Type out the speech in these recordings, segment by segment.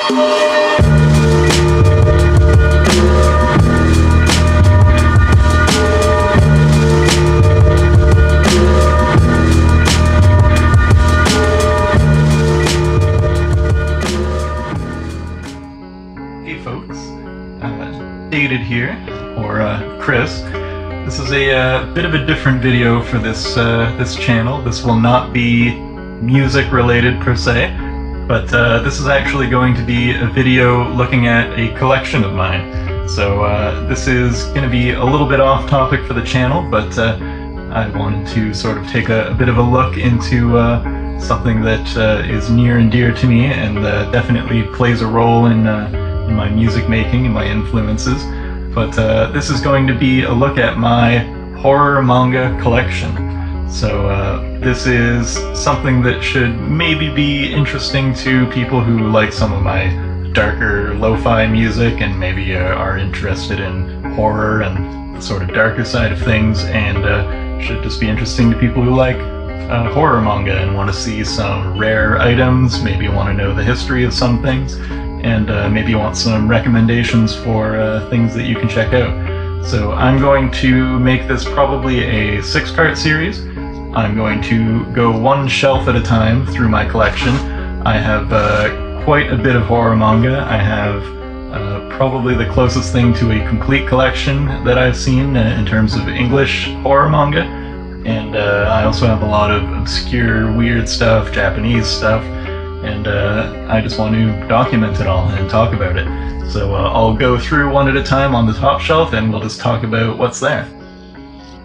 Dated here, or Chris. This is a bit of a different video for this channel. This will not be music related per se, but this is actually going to be a video looking at a collection of mine. So this is going to be a little bit off topic for the channel, but I wanted to sort of take a bit of a look into something that is near and dear to me, and definitely plays a role in my music making and my influences. But this is going to be a look at my horror manga collection. So this is something that should maybe be interesting to people who like some of my darker lo-fi music and maybe are interested in horror and the sort of darker side of things, and should just be interesting to people who like horror manga and want to see some rare items, maybe want to know the history of some things, and maybe you want some recommendations for things that you can check out. So I'm going to make this probably a 6-part series. I'm going to go one shelf at a time through my collection. I have quite a bit of horror manga. I have probably the closest thing to a complete collection that I've seen in terms of English horror manga. And I also have a lot of obscure, weird stuff, Japanese stuff. And I just want to document it all and talk about it. So I'll go through one at a time on the top shelf, and we'll just talk about what's there.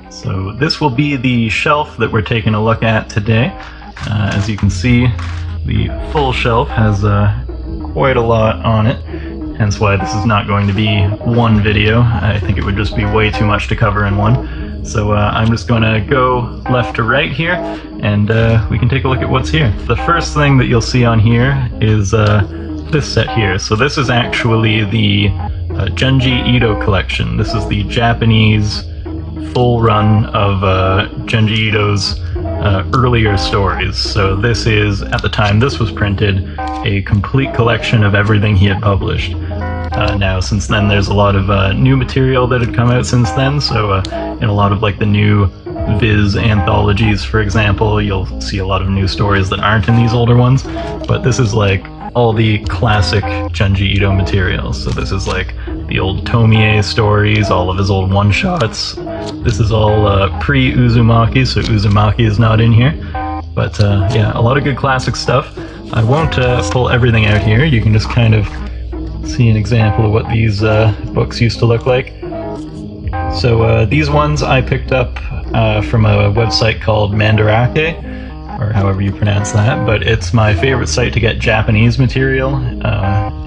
So this will be the shelf that we're taking a look at today. As you can see, the full shelf has quite a lot on it, hence why this is not going to be one video. I think it would just be way too much to cover in one. So I'm just going to go left to right here, and we can take a look at what's here. The first thing that you'll see on here is this set here. So this is actually the Junji Ito collection. This is the Japanese full run of Junji Ito's earlier stories. So this is, at the time this was printed, a complete collection of everything he had published. Now, since then, there's a lot of new material that had come out since then, so in a lot of like the new Viz anthologies, for example, you'll see a lot of new stories that aren't in these older ones, but this is like all the classic Junji Ito material. So this is like the old Tomie stories, all of his old one-shots. This is all pre-Uzumaki, so Uzumaki is not in here. But yeah, a lot of good classic stuff. I won't pull everything out here. You can just kind of see an example of what these books used to look like. So these ones I picked up from a website called Mandarake, or however you pronounce that, but it's my favorite site to get Japanese material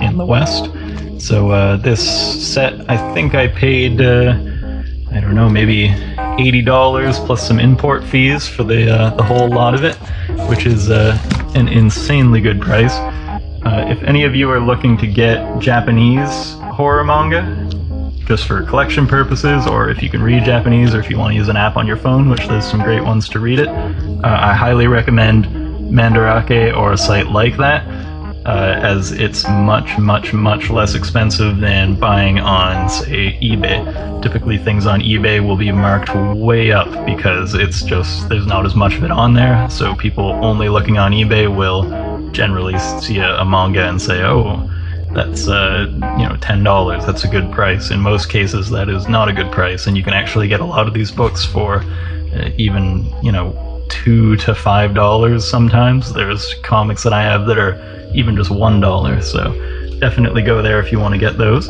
in the West. So this set, I think I paid, I don't know, maybe $80 plus some import fees for the whole lot of it, which is an insanely good price. If any of you are looking to get Japanese horror manga, just for collection purposes, or if you can read Japanese, or if you want to use an app on your phone, which there's some great ones to read it, I highly recommend Mandarake or a site like that, as it's much, much, much less expensive than buying on, say, eBay. Typically things on eBay will be marked way up because it's just, there's not as much of it on there, so people only looking on eBay will generally see a manga and say, oh, that's $10, that's a good price. In most cases that is not a good price, and you can actually get a lot of these books for even $2 to $5 sometimes. There's comics that I have that are even just $1, so definitely go there if you want to get those.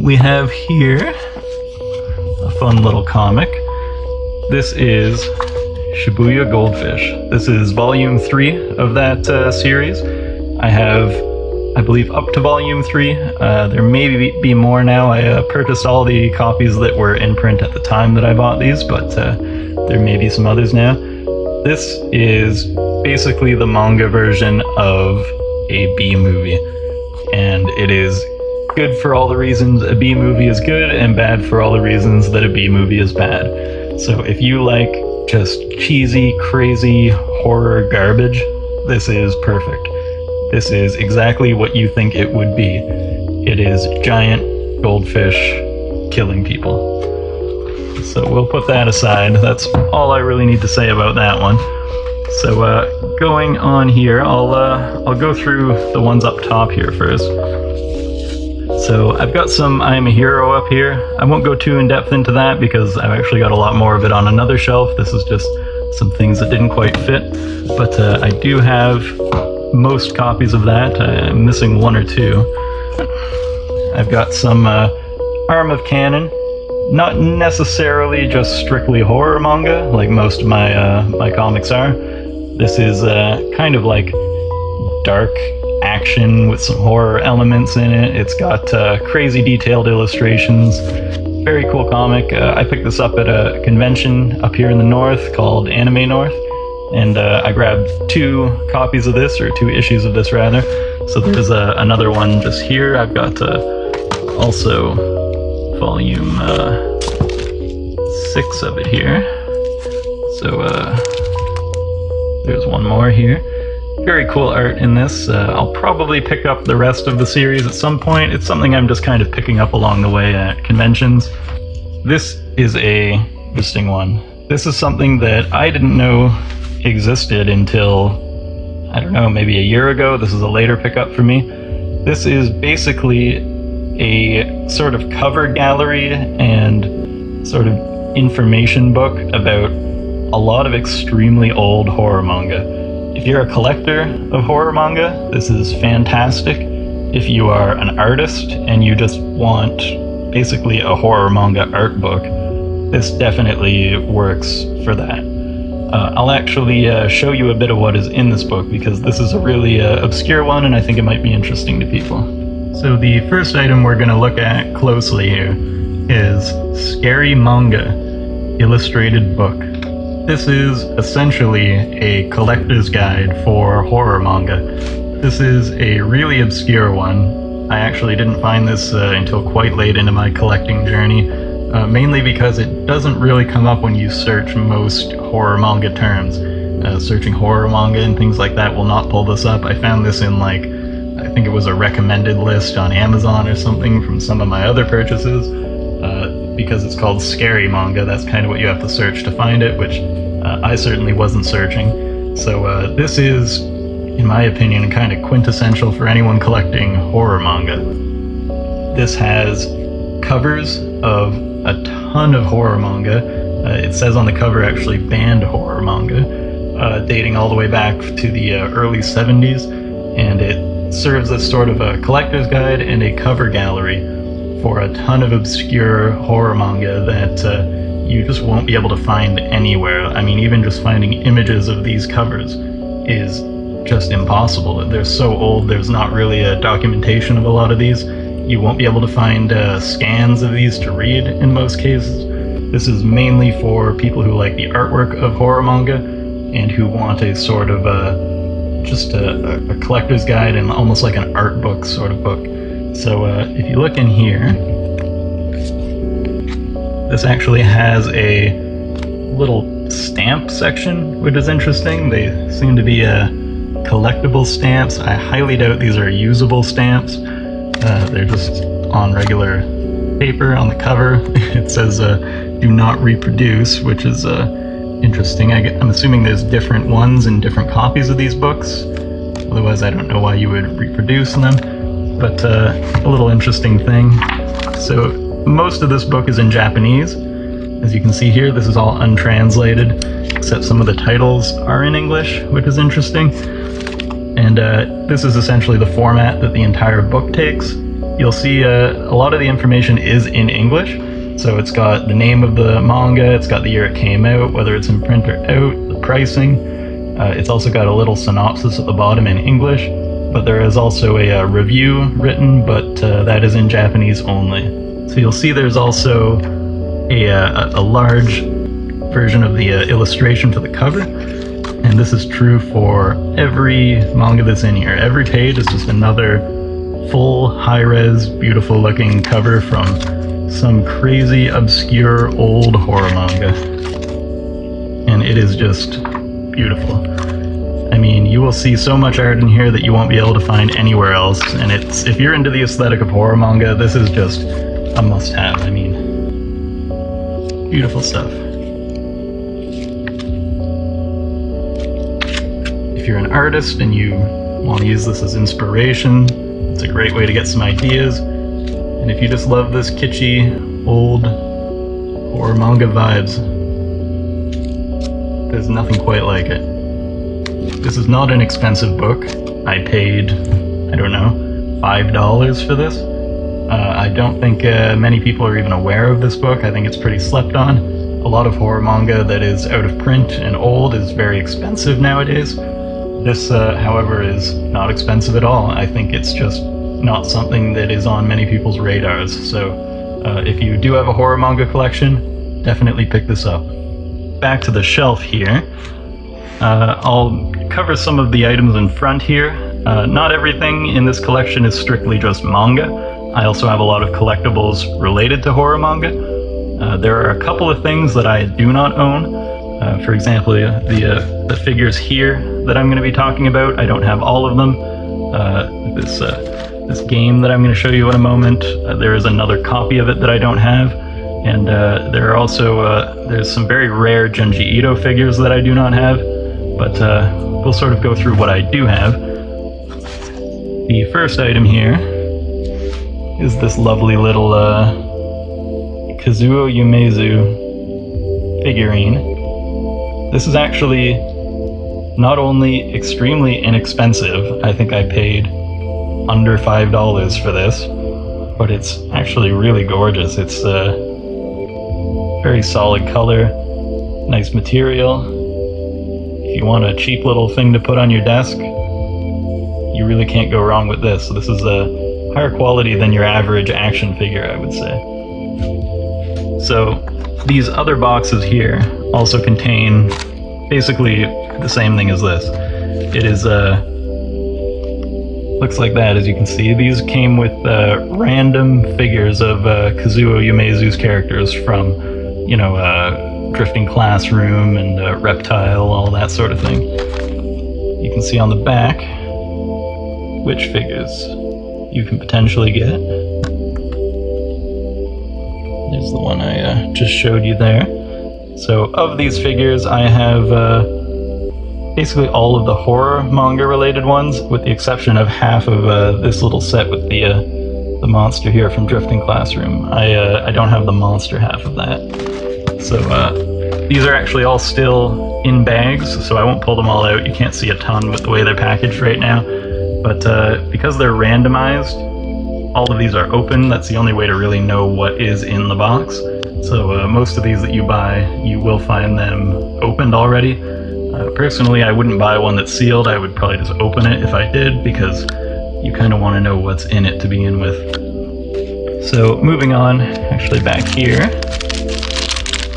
We have here a fun little comic. This is Shibuya Goldfish. This is volume 3 of that series. I have, I believe, up to volume 3. There may be more now. I purchased all the copies that were in print at the time that I bought these, but there may be some others now. This is basically the manga version of a B movie, and it is good for all the reasons a B movie is good, and bad for all the reasons that a B movie is bad. So if you like just cheesy, crazy horror garbage, this is perfect. this is exactly what you think it would be. It is giant goldfish killing people. So we'll put that aside. That's all I really need to say about that one. So going on here, I'll go through the ones up top here first. So I've got some I Am a Hero up here. I won't go too in depth into that because I've actually got a lot more of it on another shelf. This is just some things that didn't quite fit. But I do have most copies of that. I'm missing one or two. I've got some Arm of Cannon. Not necessarily just strictly horror manga, like most of my comics are. This is kind of like dark action with some horror elements in it. It's got crazy detailed illustrations. Very cool comic. I picked this up at a convention up here in the north called Anime North, and I grabbed 2 copies of this, or 2 issues of this rather. So there's another one just here. I've got also volume 6 of it here. So there's one more here. Very cool art in this. I'll probably pick up the rest of the series at some point. It's something I'm just kind of picking up along the way at conventions. This is a interesting one. This is something that I didn't know existed until, I don't know, maybe a year ago. This is a later pickup for me. This is basically a sort of cover gallery and sort of information book about a lot of extremely old horror manga. If you're a collector of horror manga, this is fantastic. If you are an artist and you just want basically a horror manga art book, this definitely works for that. I'll actually show you a bit of what is in this book because this is a really obscure one and I think it might be interesting to people. So the first item we're going to look at closely here is Scary Manga Illustrated Book. This is essentially a collector's guide for horror manga. This is a really obscure one. I actually didn't find this until quite late into my collecting journey, mainly because it doesn't really come up when you search most horror manga terms. Searching horror manga and things like that will not pull this up. I found this in I think it was a recommended list on Amazon or something from some of my other purchases. Because it's called Scary Manga, that's kind of what you have to search to find it, which I certainly wasn't searching. So this is, in my opinion, kind of quintessential for anyone collecting horror manga. This has covers of a ton of horror manga. It says on the cover actually banned horror manga, dating all the way back to the early 70s, and it serves as sort of a collector's guide and a cover gallery for a ton of obscure horror manga that you just won't be able to find anywhere. I mean, even just finding images of these covers is just impossible. They're so old, there's not really a documentation of a lot of these. You won't be able to find scans of these to read in most cases. This is mainly for people who like the artwork of horror manga and who want a sort of just a collector's guide and almost like an art book sort of book. So if you look in here, this actually has a little stamp section, which is interesting. They seem to be collectible stamps. I highly doubt these are usable stamps. They're just on regular paper on the cover. It says do not reproduce, which is interesting. I'm assuming there's different ones and different copies of these books. Otherwise, I don't know why you would reproduce them. But a little interesting thing. So most of this book is in Japanese. As you can see here, this is all untranslated, except some of the titles are in English, which is interesting. And this is essentially the format that the entire book takes. You'll see a lot of the information is in English. So it's got the name of the manga, it's got the year it came out, whether it's in print or out, the pricing. It's also got a little synopsis at the bottom in English. But there is also a review written, but that is in Japanese only. So you'll see there's also a large version of the illustration for the cover, and this is true for every manga that's in here. Every page is just another full, high-res, beautiful-looking cover from some crazy, obscure, old horror manga. And it is just beautiful. I mean, you will see so much art in here that you won't be able to find anywhere else, and if you're into the aesthetic of horror manga, this is just a must-have. I mean, beautiful stuff. If you're an artist and you want to use this as inspiration, it's a great way to get some ideas. And if you just love this kitschy, old horror manga vibes, there's nothing quite like it. This is not an expensive book. I paid, I don't know, $5 for this. I don't think many people are even aware of this book. I think it's pretty slept on. A lot of horror manga that is out of print and old is very expensive nowadays. This, however, is not expensive at all. I think it's just not something that is on many people's radars. So if you do have a horror manga collection, definitely pick this up. Back to the shelf here. I'll cover some of the items in front here. Not everything in this collection is strictly just manga. I also have a lot of collectibles related to horror manga. There are a couple of things that I do not own. For example, the figures here that I'm going to be talking about, I don't have all of them. This game that I'm going to show you in a moment, there is another copy of it that I don't have. And there are also, there's some very rare Junji Ito figures that I do not have. But we'll sort of go through what I do have. The first item here is this lovely little Kazuo Yumezu figurine. This is actually not only extremely inexpensive, I think I paid under $5 for this, but it's actually really gorgeous. It's very solid color, nice material. If you want a cheap little thing to put on your desk, you really can't go wrong with this. So this is a higher quality than your average action figure, I would say. So these other boxes here also contain basically the same thing as this. It is looks like that, as you can see. These came with random figures of Kazuo Yumezu's characters from, you know, Drifting Classroom and Reptile, all that sort of thing. You can see on the back which figures you can potentially get. There's the one I just showed you there. So of these figures, I have basically all of the horror manga related ones, with the exception of half of this little set with the monster here from Drifting Classroom. I don't have the monster half of that. So these are actually all still in bags, so I won't pull them all out. You can't see a ton with the way they're packaged right now. But because they're randomized, all of these are open. That's the only way to really know what is in the box. So most of these that you buy, you will find them opened already. Personally, I wouldn't buy one that's sealed. I would probably just open it if I did, because you kind of want to know what's in it to begin with. So moving on, actually back here,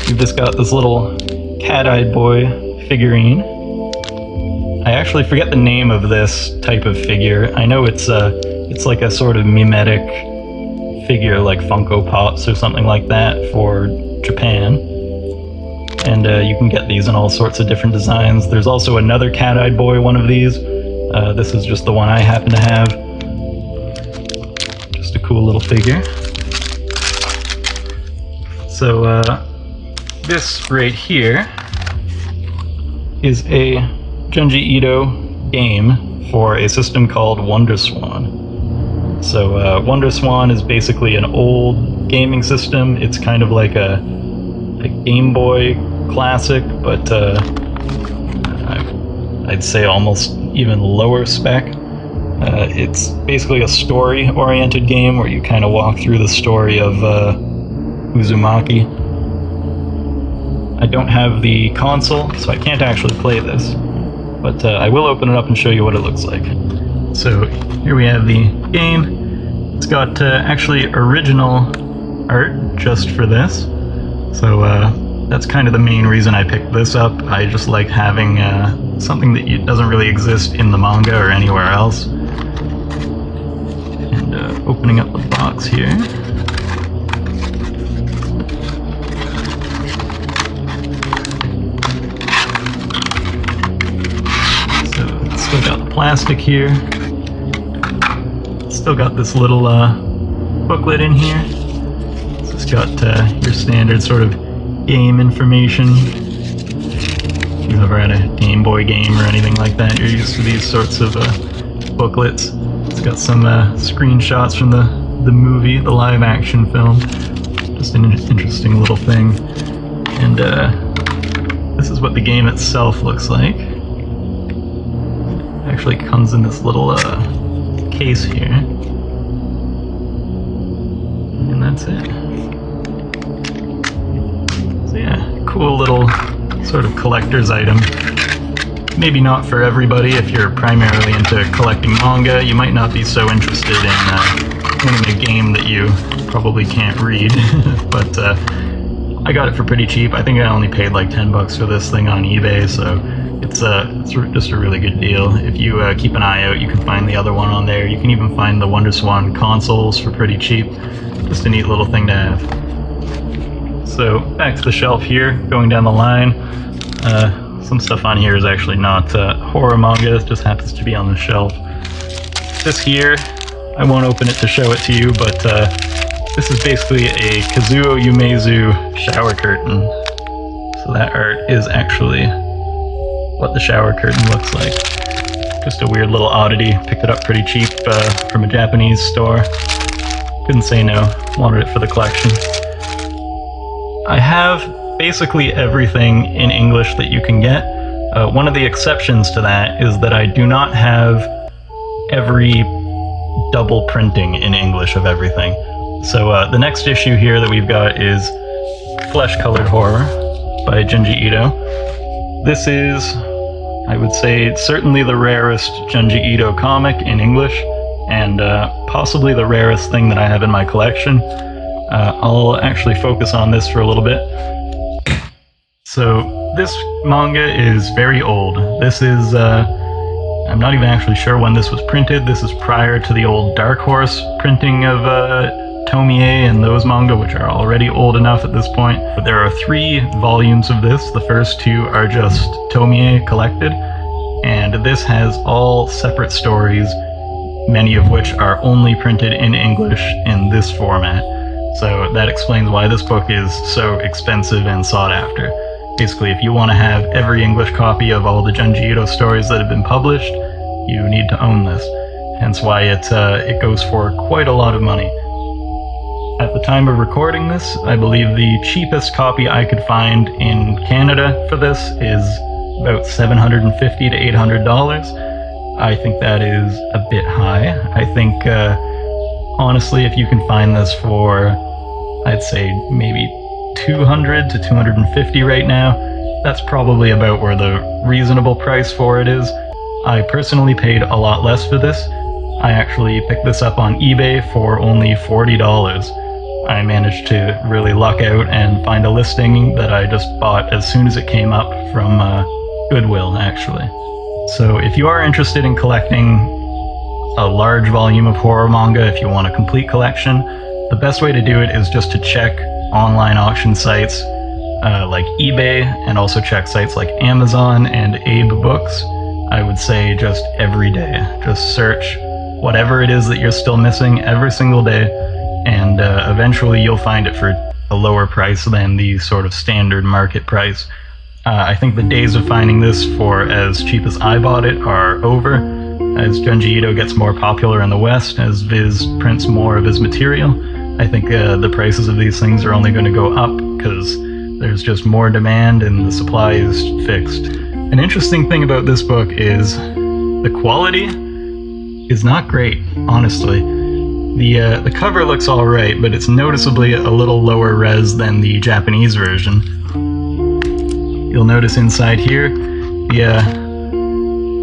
we've just got this little cat-eyed boy figurine. I actually forget the name of this type of figure. I know it's like a sort of mimetic figure, like Funko Pops or something like that for Japan. And you can get these in all sorts of different designs. There's also another cat-eyed boy one of these. This is just the one I happen to have. Just a cool little figure. So this right here is a Junji Ito game for a system called WonderSwan. So WonderSwan is basically an old gaming system. It's kind of like a Game Boy classic, but I'd say almost even lower spec. It's basically a story-oriented game where you kind of walk through the story of Uzumaki. I don't have the console, so I can't actually play this, but I will open it up and show you what it looks like. So here we have the game. It's got actually original art just for this. So that's kind of the main reason I picked this up. I just like having something that doesn't really exist in the manga or anywhere else. And opening up the box here. So plastic here. Still got this little booklet in here. It's got your standard sort of game information. If you've ever had a Game Boy game or anything like that, you're used to these sorts of booklets. It's got some screenshots from the movie, the live action film. Just an interesting little thing. And this is what the game itself looks like. It actually comes in this little case here. And that's it. So yeah, cool little sort of collector's item. Maybe not for everybody. If you're primarily into collecting manga, you might not be so interested in winning a game that you probably can't read. But I got it for pretty cheap. I think I only paid like 10 bucks for this thing on eBay, so it's just a really good deal. If you keep an eye out, you can find the other one on there. You can even find the Wonder Swan consoles for pretty cheap. Just a neat little thing to have. So back to the shelf here, going down the line. Some stuff on here is actually not horror manga, it just happens to be on the shelf. This here, I won't open it to show it to you, but this is basically a Kazuo Umezu shower curtain. So that art is actually what the shower curtain looks like. Just a weird little oddity. Picked it up pretty cheap from a Japanese store. Couldn't say no. Wanted it for the collection. I have basically everything in English that you can get. One of the exceptions to that is that I do not have every double printing in English of everything. So the next issue here that we've got is Flesh Colored Horror by Junji Ito. This is, I would say, certainly the rarest Junji Ito comic in English, and possibly the rarest thing that I have in my collection. I'll actually focus on this for a little bit. So this manga is very old. This is, I'm not even actually sure when this was printed. This is prior to the old Dark Horse printing of Tomie and those manga, which are already old enough at this point. But there are 3 volumes of this. The first 2 are just Tomie collected, and this has all separate stories, many of which are only printed in English in this format. So that explains why this book is so expensive and sought after. Basically, if you want to have every English copy of all the Junji Ito stories that have been published, you need to own this. Hence why it goes for quite a lot of money. At the time of recording this, I believe the cheapest copy I could find in Canada for this is about $750 to $800. I think that is a bit high. I think, honestly, if you can find this for, I'd say maybe $200 to $250 right now, that's probably about where the reasonable price for it is. I personally paid a lot less for this. I actually picked this up on eBay for only $40. I managed to really luck out and find a listing that I just bought as soon as it came up from Goodwill, actually. So if you are interested in collecting a large volume of horror manga, if you want a complete collection, the best way to do it is just to check online auction sites like eBay, and also check sites like Amazon and Abe Books. I would say just every day. Just search whatever it is that you're still missing every single day, and eventually you'll find it for a lower price than the sort of standard market price. I think the days of finding this for as cheap as I bought it are over. As Junji Ito gets more popular in the West, as Viz prints more of his material, I think the prices of these things are only going to go up because there's just more demand and the supply is fixed. An interesting thing about this book is the quality is not great, honestly. The cover looks alright, but it's noticeably a little lower res than the Japanese version. You'll notice inside here, the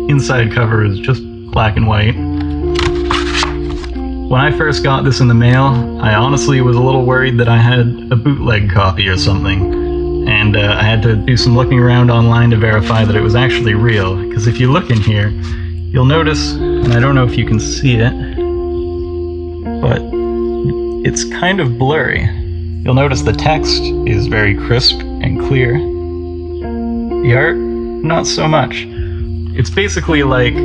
inside cover is just black and white. When I first got this in the mail, I honestly was a little worried that I had a bootleg copy or something, and I had to do some looking around online to verify that it was actually real, because if you look in here, you'll notice, and I don't know if you can see it, but it's kind of blurry. You'll notice the text is very crisp and clear. The art, not so much. It's basically like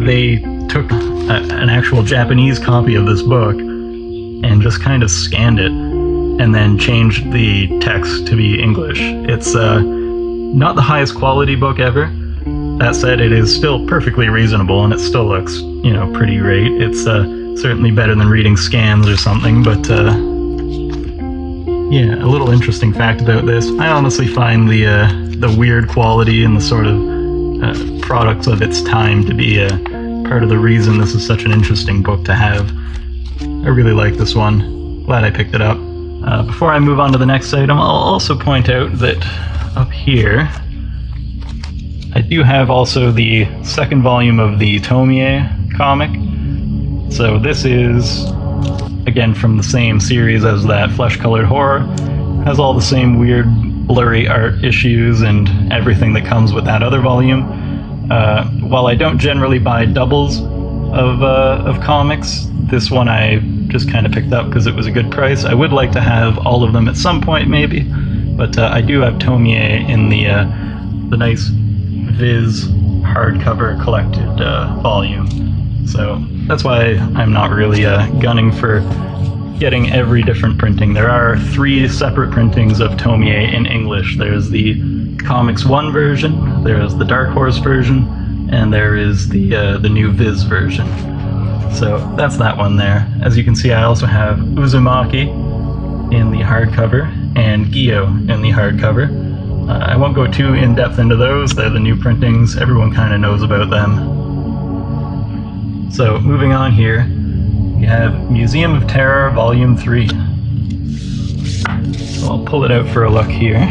they took an actual Japanese copy of this book and just kind of scanned it and then changed the text to be English. It's not the highest quality book ever. That said, it is still perfectly reasonable, and it still looks, pretty great. It's certainly better than reading scans or something, but yeah, a little interesting fact about this. I honestly find the weird quality and the sort of products of its time to be part of the reason this is such an interesting book to have. I really like this one. Glad I picked it up. Before I move on to the next item, I'll also point out that up here, I do have also the second volume of the Tomie comic. So this is, again, from the same series as that Flesh-Colored Horror. Has all the same weird, blurry art issues and everything that comes with that other volume. While I don't generally buy doubles of comics, this one I just kind of picked up because it was a good price. I would like to have all of them at some point, maybe, but I do have Tomie in the nice Viz hardcover collected volume. So that's why I'm not really gunning for getting every different printing. There are 3 separate printings of Tomie in English. There's the Comics 1 version, there's the Dark Horse version, and there is the new Viz version. So that's that one there. As you can see, I also have Uzumaki in the hardcover and Gyo in the hardcover. I won't go too in-depth into those. They're the new printings. Everyone kind of knows about them. So moving on here, we have Museum of Terror Volume 3. So I'll pull it out for a look here.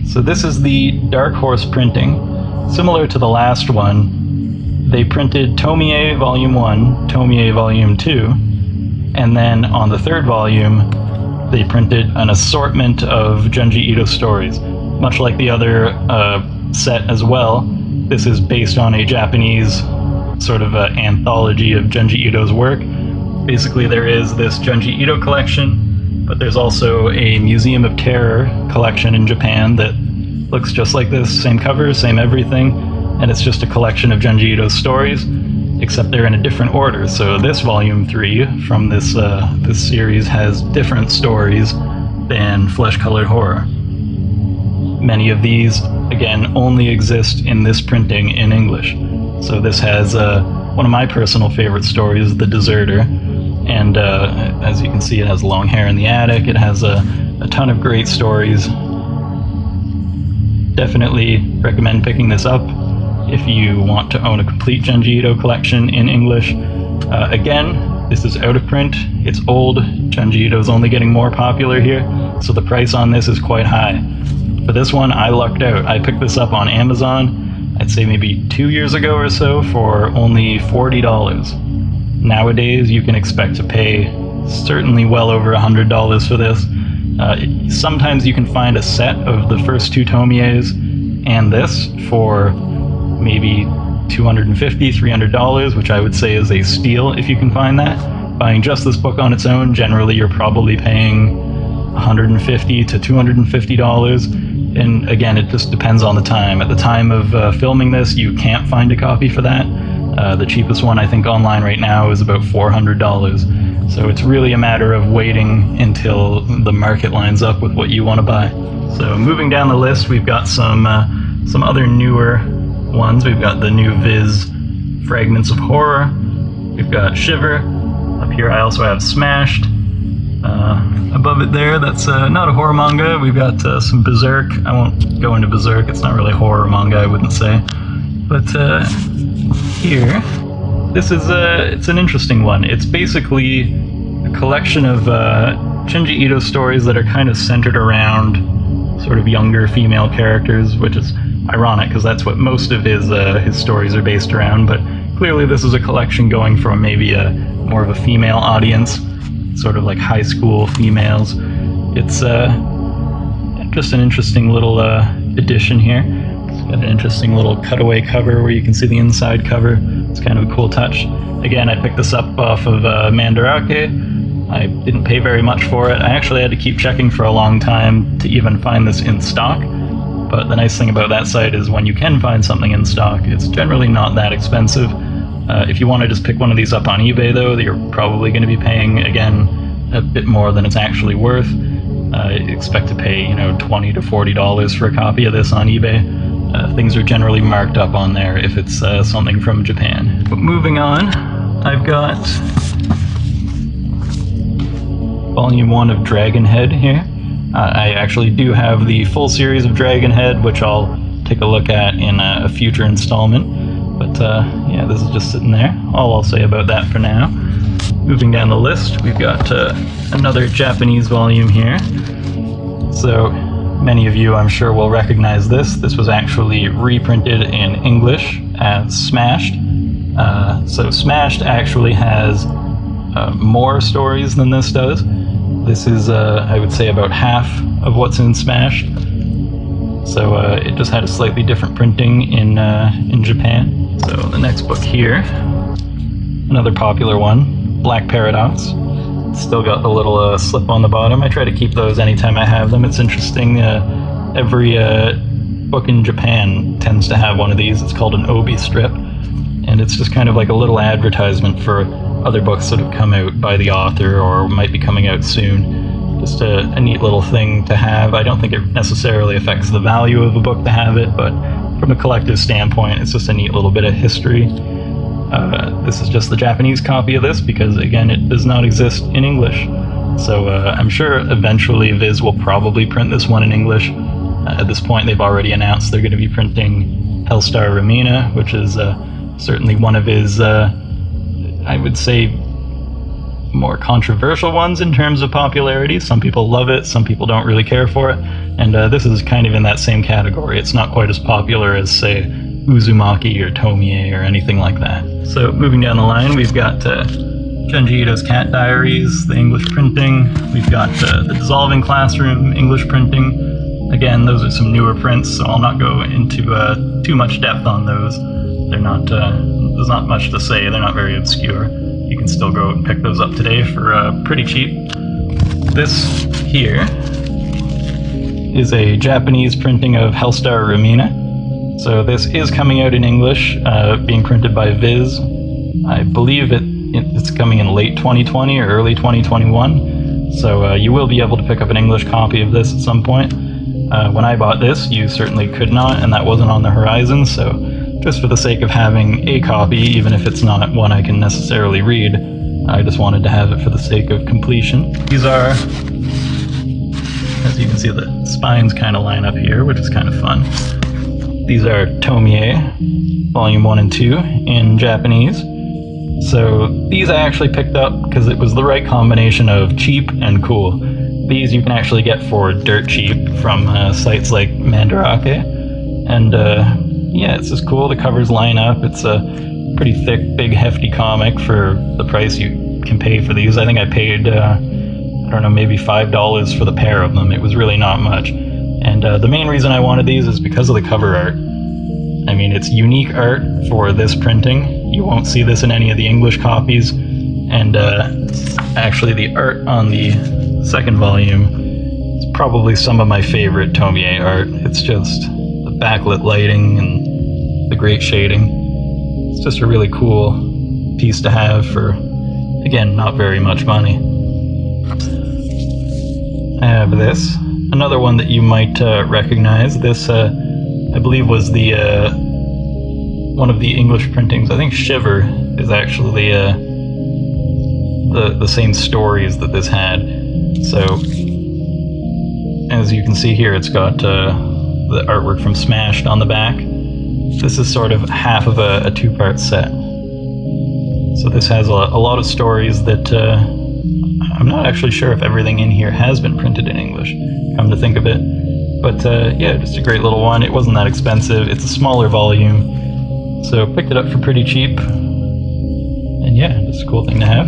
So this is the Dark Horse printing. Similar to the last one, they printed Tomie Volume 1, Tomie Volume 2, and then on the third volume, they printed an assortment of Junji Ito stories. Much like the other set as well, this is based on a Japanese sort of anthology of Junji Ito's work. Basically, there is this Junji Ito collection, but there's also a Museum of Terror collection in Japan that looks just like this, same cover, same everything, and it's just a collection of Junji Ito's stories, except they're in a different order. So this volume 3 from this series has different stories than Flesh-Colored Horror. Many of these, again, only exist in this printing in English. So this has one of my personal favorite stories, The Deserter, and as you can see, it has Long Hair in the Attic. It has a ton of great stories. Definitely recommend picking this up if you want to own a complete Junji Ito collection in English. Again, this is out of print. It's old. Junji Ito's only getting more popular here, so the price on this is quite high. For this one, I lucked out. I picked this up on Amazon, I'd say maybe 2 years ago or so, for only $40. Nowadays, you can expect to pay certainly well over $100 for this. Sometimes you can find a set of the first 2 Tomies and this for maybe $250, $300, which I would say is a steal if you can find that. Buying just this book on its own, generally you're probably paying $150 to $250. And again, it just depends on the time. At the time of filming this, you can't find a copy for that. The cheapest one I think online right now is about $400. So it's really a matter of waiting until the market lines up with what you want to buy. So moving down the list, we've got some other newer ones. We've got the new Viz Fragments of Horror. We've got Shiver. Up here I also have Smashed. Above it there, that's not a horror manga. We've got some Berserk. I won't go into Berserk. It's not really horror manga, I wouldn't say. But here, this is it's an interesting one. It's basically a collection of Junji Ito stories that are kind of centered around sort of younger female characters, which is ironic because that's what most of his stories are based around. But clearly, this is a collection going from maybe more of a female audience, sort of like high school females. It's just an interesting little edition here. It's got an interesting little cutaway cover where you can see the inside cover. It's kind of a cool touch. Again, I picked this up off of Mandarake. I didn't pay very much for it. I actually had to keep checking for a long time to even find this in stock, But the nice thing about that site is when you can find something in stock, it's generally not that expensive. If you want to just pick one of these up on eBay, though, you're probably going to be paying, again, a bit more than it's actually worth. Expect to pay, $20 to $40 for a copy of this on eBay. Things are generally marked up on there if it's something from Japan. But moving on, I've got Volume 1 of Dragonhead here. I actually do have the full series of Dragonhead, which I'll take a look at in a future installment. But yeah, this is just sitting there. All I'll say about that for now. Moving down the list, we've got another Japanese volume here. So many of you, I'm sure, will recognize this. This was actually reprinted in English as Smashed. So Smashed actually has more stories than this does. This is, I would say, about half of what's in Smashed. So it just had a slightly different printing in Japan. So the next book here, another popular one, Black Paradox. Still got the little slip on the bottom. I try to keep those anytime I have them. It's interesting. Every book in Japan tends to have one of these. It's called an obi strip. And it's just kind of like a little advertisement for other books that have come out by the author or might be coming out soon. Just a neat little thing to have. I don't think it necessarily affects the value of a book to have it, but from a collector's standpoint, it's just a neat little bit of history. This is just the Japanese copy of this because, again, it does not exist in English. So I'm sure eventually Viz will probably print this one in English. At this point, they've already announced they're going to be printing Hellstar Ramina, which is certainly one of his, I would say, more controversial ones in terms of popularity. Some people love it, some people don't really care for it, and this is kind of in that same category. It's not quite as popular as, say, Uzumaki or Tomie or anything like that. So moving down the line, we've got Junji Ito's Cat Diaries, the English printing. We've got the Dissolving Classroom English printing. Again, those are some newer prints, so I'll not go into too much depth on those. They're not, there's not much to say, they're not very obscure. You can still go and pick those up today for pretty cheap. This here is a Japanese printing of Hellstar Ramina. So this is coming out in English, being printed by Viz. I believe it's coming in late 2020 or early 2021. So you will be able to pick up an English copy of this at some point. When I bought this, you certainly could not, and that wasn't on the horizon, so just for the sake of having a copy, even if it's not one I can necessarily read, I just wanted to have it for the sake of completion. These are, as you can see, the spines kind of line up here, which is kind of fun. These are Tomie, Volume 1 and 2 in Japanese. So these I actually picked up because it was the right combination of cheap and cool. These you can actually get for dirt cheap from sites like Mandarake. And yeah, it's just cool. The covers line up. It's a pretty thick, big, hefty comic for the price you can pay for these. I think I paid, I don't know, maybe $5 for the pair of them. It was really not much. And the main reason I wanted these is because of the cover art. I mean, it's unique art for this printing. You won't see this in any of the English copies. And actually, the art on the second volume is probably some of my favorite Tomie art. It's just the backlit lighting and the great shading. It's just a really cool piece to have for, again, not very much money. I have this. Another one that you might recognize. This, I believe, was the one of the English printings. I think Shiver is actually the same stories that this had. So, as you can see here, it's got the artwork from Smashed on the back. This is sort of half of a two-part set. So this has a lot of stories that I'm not actually sure if everything in here has been printed in English, come to think of it. But yeah, just a great little one. It wasn't that expensive. It's a smaller volume, so picked it up for pretty cheap. And yeah, just a cool thing to have.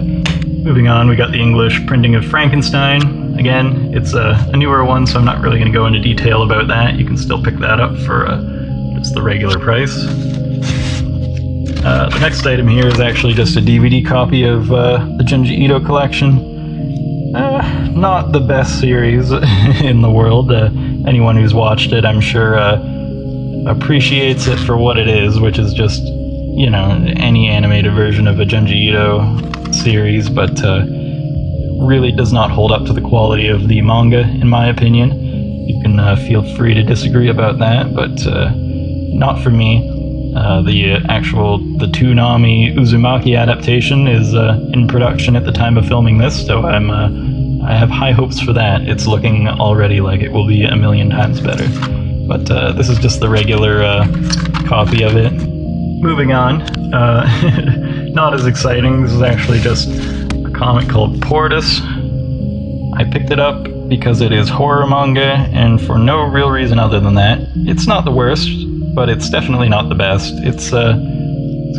Moving on, we got the English printing of Frankenstein. Again, it's a newer one, so I'm not really going to go into detail about that. You can still pick that up for just the regular price. The next item here is actually just a DVD copy of the Junji Ito collection. Not the best series in the world. anyone who's watched it, I'm sure, appreciates it for what it is, which is just, you know, any animated version of a Junji Ito series, but really does not hold up to the quality of the manga, in my opinion. You can feel free to disagree about that, but not for me. The Toonami Uzumaki adaptation is in production at the time of filming this, so I have high hopes for that. It's looking already like it will be a million times better. But this is just the regular copy of it. Moving on, not as exciting. This is actually just a comic called Portus. I picked it up because it is horror manga, and for no real reason other than that. It's not the worst, but it's definitely not the best. It's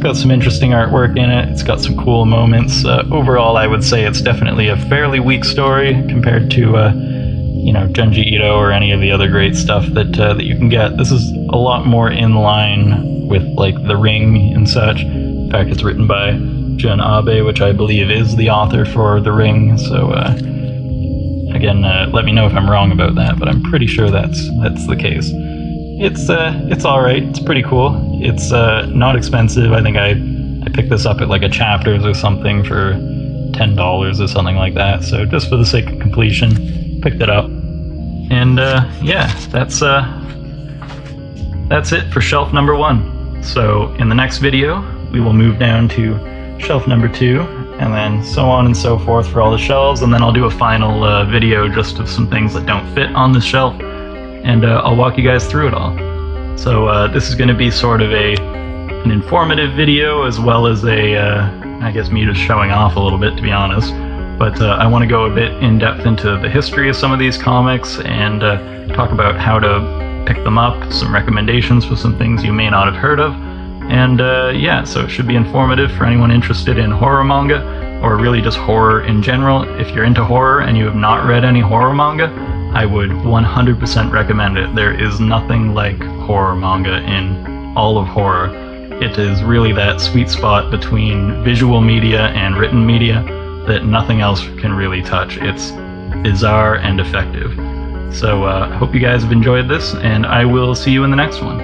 got some interesting artwork in it. It's got some cool moments. Overall, I would say it's definitely a fairly weak story compared to, you know, Junji Ito or any of the other great stuff that you can get. This is a lot more in line with, like, The Ring and such. In fact, it's written by Jun Abe, which I believe is the author for The Ring. So, again, let me know if I'm wrong about that, but I'm pretty sure that's the case. It's all right. It's pretty cool. It's not expensive. I think I picked this up at like a Chapters or something for $10 or something like that. So just for the sake of completion, picked it up. And yeah, that's it for shelf number 1. So in the next video, we will move down to shelf number 2, and then so on and so forth for all the shelves. And then I'll do a final video just of some things that don't fit on this shelf. And I'll walk you guys through it all. So this is going to be sort of an informative video, as well as I guess me just showing off a little bit, to be honest. But I want to go a bit in depth into the history of some of these comics, and talk about how to pick them up, some recommendations for some things you may not have heard of. And yeah, so it should be informative for anyone interested in horror manga, or really just horror in general. If you're into horror and you have not read any horror manga, I would 100% recommend it. There is nothing like horror manga in all of horror. It is really that sweet spot between visual media and written media that nothing else can really touch. It's bizarre and effective. So I hope you guys have enjoyed this, and I will see you in the next one.